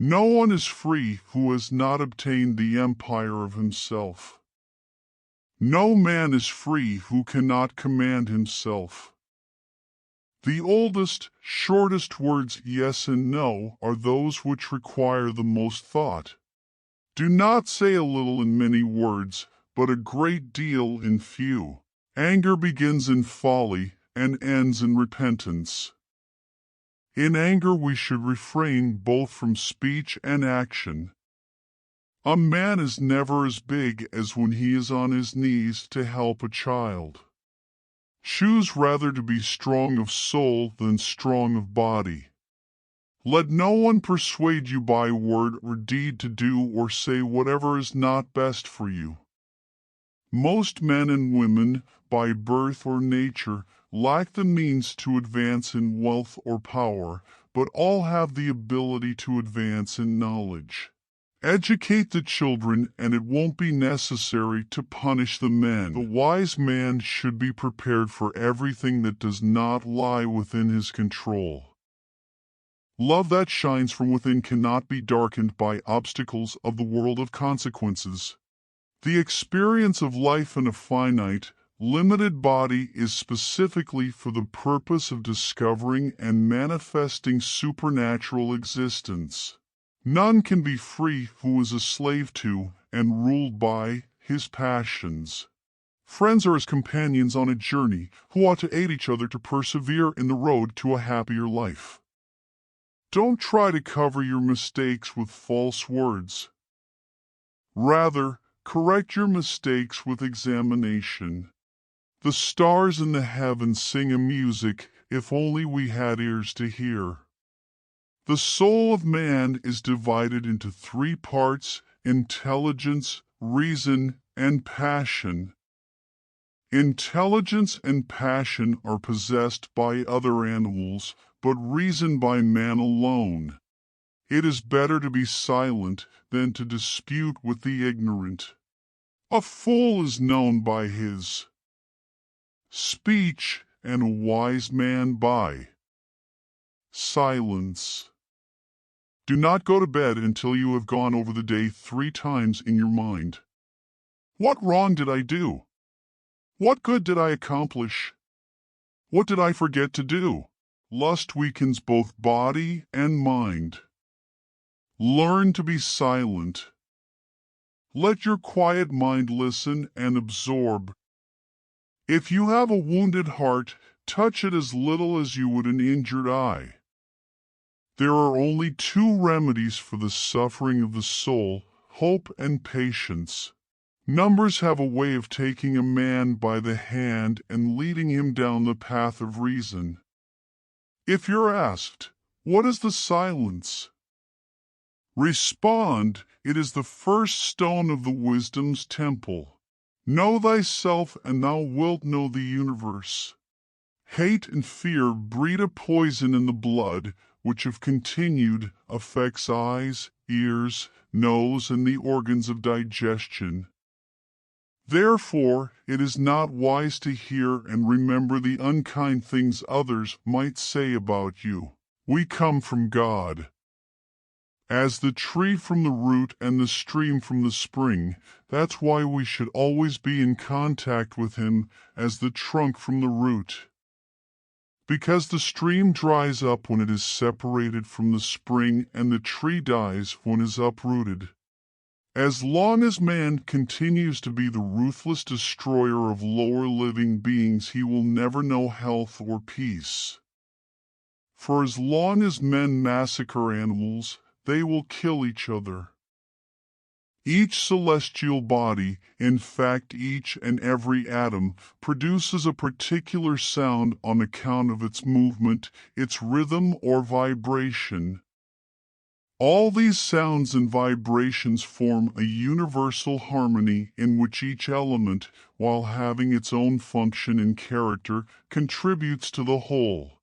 No one is free who has not obtained the empire of himself. No man is free who cannot command himself. The oldest, shortest words yes and no are those which require the most thought. Do not say a little in many words, but a great deal in few. Anger begins in folly and ends in repentance. In anger we should refrain both from speech and action. A man is never as big as when he is on his knees to help a child. Choose rather to be strong of soul than strong of body. Let no one persuade you by word or deed to do or say whatever is not best for you. Most men and women, by birth or nature, lack the means to advance in wealth or power, but all have the ability to advance in knowledge. Educate the children, and it won't be necessary to punish the men. The wise man should be prepared for everything that does not lie within his control. Love that shines from within cannot be darkened by obstacles of the world of consequences. The experience of life in a finite, limited body is specifically for the purpose of discovering and manifesting supernatural existence. None can be free who is a slave to and ruled by his passions. Friends are as companions on a journey who ought to aid each other to persevere in the road to a happier life. Don't try to cover your mistakes with false words. Rather, correct your mistakes with examination. The stars in the heavens sing a music, if only we had ears to hear. The soul of man is divided into three parts: intelligence, reason, and passion. Intelligence and passion are possessed by other animals, but reason by man alone. It is better to be silent than to dispute with the ignorant. A fool is known by his speech, and a wise man by silence. Do not go to bed until you have gone over the day 3 times in your mind. What wrong did I do? What good did I accomplish? What did I forget to do? Lust weakens both body and mind. Learn to be silent. Let your quiet mind listen and absorb. If you have a wounded heart, touch it as little as you would an injured eye. There are only 2 remedies for the suffering of the soul: hope and patience. Numbers have a way of taking a man by the hand and leading him down the path of reason. If you're asked, what is the silence? Respond, it is the first stone of the wisdom's temple. Know thyself, and thou wilt know the universe. Hate and fear breed a poison in the blood, which if continued affects eyes, ears, nose, and the organs of digestion. Therefore, it is not wise to hear and remember the unkind things others might say about you. We come from God. As the tree from the root and the stream from the spring, that's why we should always be in contact with Him as the trunk from the root. Because the stream dries up when it is separated from the spring, and the tree dies when it is uprooted. As long as man continues to be the ruthless destroyer of lower living beings, he will never know health or peace. For as long as men massacre animals, they will kill each other. Each celestial body, in fact each and every atom, produces a particular sound on account of its movement, its rhythm or vibration. All these sounds and vibrations form a universal harmony in which each element, while having its own function and character, contributes to the whole.